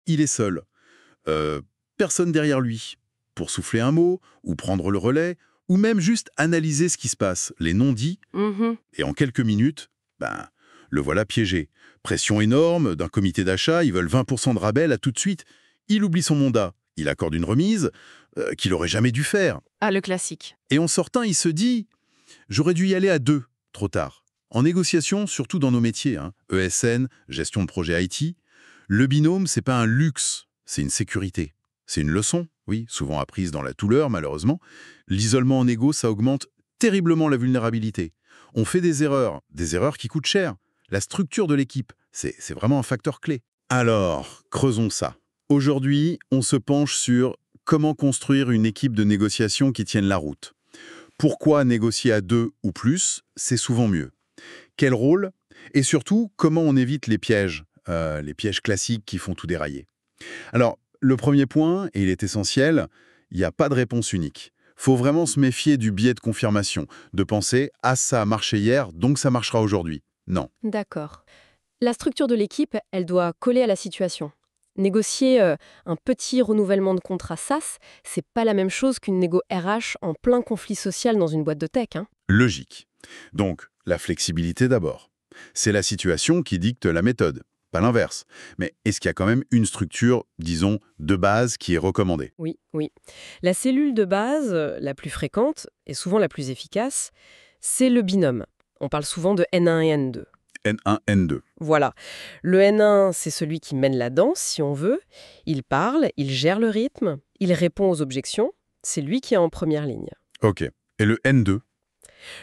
il est seul. Euh, Personne derrière lui. Pour souffler un mot, ou prendre le relais, ou même juste analyser ce qui se passe, les non-dits, Mhm. et en quelques minutes, le voilà piégé. Pression énorme d'un comité d'achat, ils veulent 20% de rabais là tout de suite. Il oublie son mandat, il accorde une remise qu'il aurait jamais dû faire. Ah, le classique. Et en sortant, il se dit « J'aurais dû y aller à deux, trop tard ». En négociation, surtout dans nos métiers, ESN, gestion de projet IT, le binôme, c'est pas un luxe, c'est une sécurité. C'est une leçon, oui, souvent apprise dans la douleur, malheureusement. L'isolement en égo, ça augmente terriblement la vulnérabilité. On fait des erreurs qui coûtent cher. La structure de l'équipe, c'est vraiment un facteur clé. Alors, creusons ça. Aujourd'hui, on se penche sur comment construire une équipe de négociation qui tienne la route. Pourquoi négocier à deux ou plus, c'est souvent mieux. Quel rôle? Et surtout, comment on évite les pièges classiques qui font tout dérailler. Alors, le premier point, et il est essentiel, il n'y a pas de réponse unique. Faut vraiment se méfier du biais de confirmation, de penser « Ah, ça a marché hier, donc ça marchera aujourd'hui ». Non. D'accord. La structure de l'équipe, elle doit coller à la situation. Négocier un petit renouvellement de contrat SaaS, c'est pas la même chose qu'une négo RH en plein conflit social dans une boîte de tech, hein. Logique. Donc, la flexibilité d'abord. C'est la situation qui dicte la méthode, pas l'inverse. Mais est-ce qu'il y a quand même une structure, disons, de base qui est recommandée? Oui, oui. La cellule de base, la plus fréquente, et souvent la plus efficace, c'est le binôme. On parle souvent de N1 et N2. N1, N2. Voilà. Le N1, c'est celui qui mène la danse, si on veut. Il parle, il gère le rythme, il répond aux objections. C'est lui qui est en première ligne. Ok. Et le N2?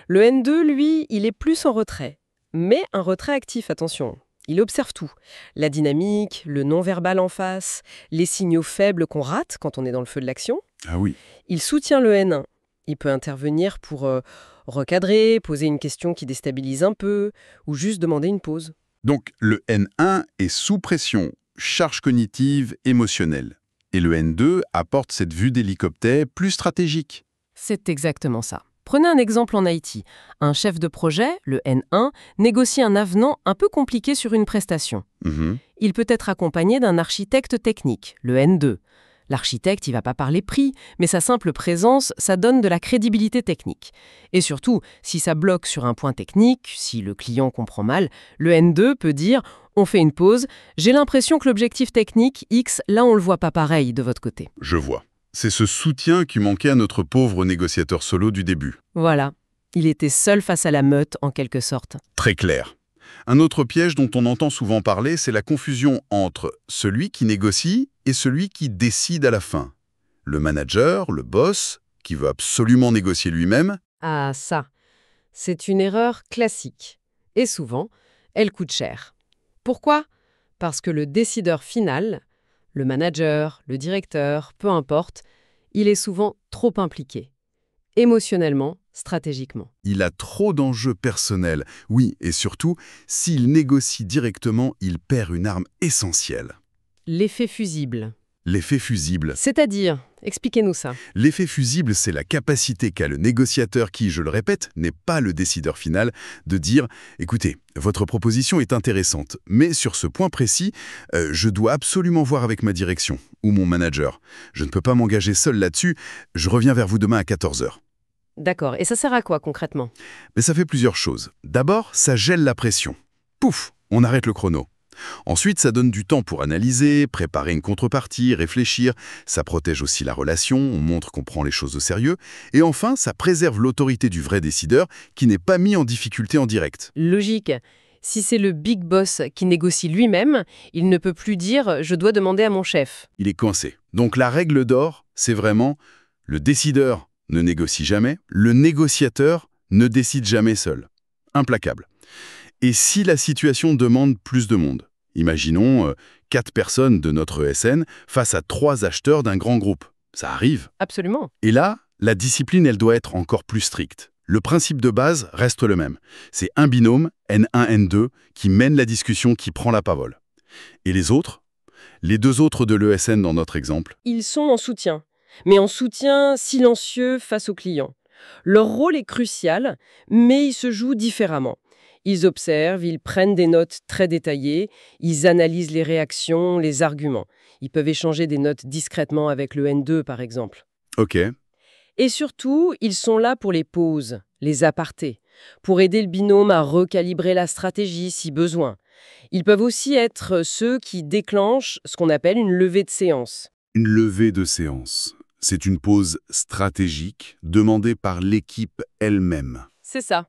Le N2, lui, il est plus en retrait. Mais un retrait actif, attention. Il observe tout. La dynamique, le non-verbal en face, les signaux faibles qu'on rate quand on est dans le feu de l'action. Ah oui. Il soutient le N1. Il peut intervenir pour recadrer, poser une question qui déstabilise un peu, ou juste demander une pause. Donc, le N1 est sous pression, charge cognitive, émotionnelle. Et le N2 apporte cette vue d'hélicoptère plus stratégique. C'est exactement ça. Prenez un exemple en IT. Un chef de projet, le N1, négocie un avenant un peu compliqué sur une prestation. Mhm. Il peut être accompagné d'un architecte technique, le N2. L'architecte, il va pas parler prix, mais sa simple présence, ça donne de la crédibilité technique. Et surtout, si ça bloque sur un point technique, si le client comprend mal, le N2 peut dire « on fait une pause, j'ai l'impression que l'objectif technique, X, là on le voit pas pareil de votre côté ». Je vois. C'est ce soutien qui manquait à notre pauvre négociateur solo du début. Voilà. Il était seul face à la meute, en quelque sorte. Très clair. Un autre piège dont on entend souvent parler, c'est la confusion entre celui qui négocie et celui qui décide à la fin. Le manager, le boss, qui veut absolument négocier lui-même. Ah, ça. C'est une erreur classique. Et souvent, elle coûte cher. Pourquoi? Parce que le décideur final, le manager, le directeur, peu importe, il est souvent trop impliqué. Émotionnellement, stratégiquement. Il a trop d'enjeux personnels. Oui, et surtout, s'il négocie directement, il perd une arme essentielle. L'effet fusible. L'effet fusible. C'est-à-dire, expliquez-nous ça. L'effet fusible, c'est la capacité qu'a le négociateur qui, je le répète, n'est pas le décideur final, de dire « Écoutez, votre proposition est intéressante, mais sur ce point précis, je dois absolument voir avec ma direction ou mon manager. Je ne peux pas m'engager seul là-dessus, je reviens vers vous demain à 14 heures. » D'accord. Et ça sert à quoi concrètement? Mais ça fait plusieurs choses. D'abord, ça gèle la pression. Pouf, on arrête le chrono. Ensuite, ça donne du temps pour analyser, préparer une contrepartie, réfléchir. Ça protège aussi la relation, on montre qu'on prend les choses au sérieux. Et enfin, ça préserve l'autorité du vrai décideur qui n'est pas mis en difficulté en direct. Logique. Si c'est le big boss qui négocie lui-même, il ne peut plus dire « je dois demander à mon chef ». Il est coincé. Donc la règle d'or, c'est vraiment le décideur ne négocie jamais, le négociateur ne décide jamais seul. Implacable. Et si la situation demande plus de monde? Imaginons 4 personnes de notre ESN face à 3 acheteurs d'un grand groupe. Ça arrive. Absolument. Et là, la discipline, elle doit être encore plus stricte. Le principe de base reste le même. C'est un binôme, N1, N2, qui mène la discussion, qui prend la parole. Et les autres? Les 2 autres de l'ESN dans notre exemple? Ils sont en soutien, mais en soutien silencieux face aux clients. Leur rôle est crucial, mais ils se jouent différemment. Ils observent, ils prennent des notes très détaillées, ils analysent les réactions, les arguments. Ils peuvent échanger des notes discrètement avec le N2, par exemple. Ok. Et surtout, ils sont là pour les pauses, les apartés, pour aider le binôme à recalibrer la stratégie si besoin. Ils peuvent aussi être ceux qui déclenchent ce qu'on appelle une levée de séance. Une levée de séance. C'est une pause stratégique demandée par l'équipe elle-même. C'est ça.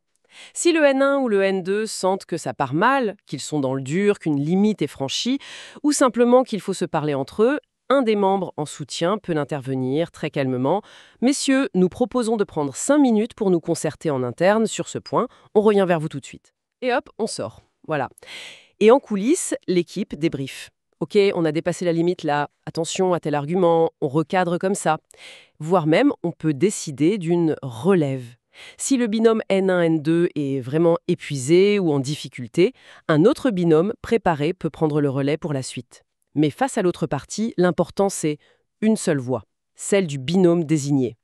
Si le N1 ou le N2 sentent que ça part mal, qu'ils sont dans le dur, qu'une limite est franchie, ou simplement qu'il faut se parler entre eux, un des membres en soutien peut intervenir très calmement. Messieurs, nous proposons de prendre 5 minutes pour nous concerter en interne sur ce point. On revient vers vous tout de suite. Et hop, on sort. Voilà. Et en coulisses, l'équipe débrief. Ok, on a dépassé la limite là. Attention à tel argument. On recadre comme ça. Voire même, on peut décider d'une relève. Si le binôme N1-N2 est vraiment épuisé ou en difficulté, un autre binôme préparé peut prendre le relais pour la suite. Mais face à l'autre partie, l'important c'est une seule voix, celle du binôme désigné.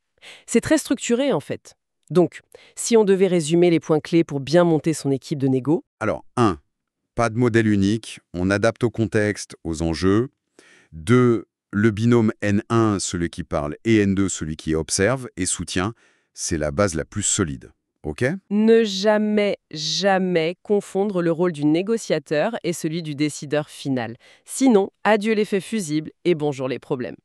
C'est très structuré en fait. Donc, si on devait résumer les points clés pour bien monter son équipe de négo. Alors, 1. Pas de modèle unique, on adapte au contexte, aux enjeux. 2. Le binôme N1, celui qui parle, et N2, celui qui observe et soutient, c'est la base la plus solide. OK ? Ne jamais confondre le rôle du négociateur et celui du décideur final. Sinon, adieu l'effet fusible et bonjour les problèmes.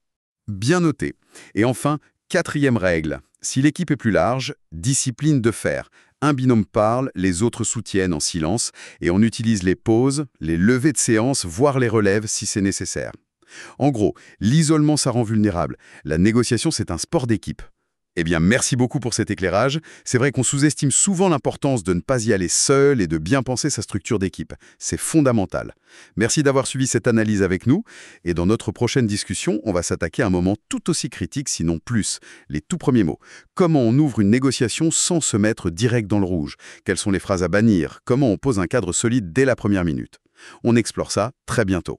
Bien noté. Et enfin, 4e règle. Si l'équipe est plus large, discipline de fer. Un binôme parle, les autres soutiennent en silence, et on utilise les pauses, les levées de séance, voire les relèves si c'est nécessaire. En gros, l'isolement ça rend vulnérable. La négociation, c'est un sport d'équipe. Eh bien, merci beaucoup pour cet éclairage. C'est vrai qu'on sous-estime souvent l'importance de ne pas y aller seul et de bien penser sa structure d'équipe. C'est fondamental. Merci d'avoir suivi cette analyse avec nous. Et dans notre prochaine discussion, on va s'attaquer à un moment tout aussi critique, sinon plus. Les tout premiers mots. Comment on ouvre une négociation sans se mettre direct dans le rouge? Quelles sont les phrases à bannir? Comment on pose un cadre solide dès la première minute? On explore ça très bientôt.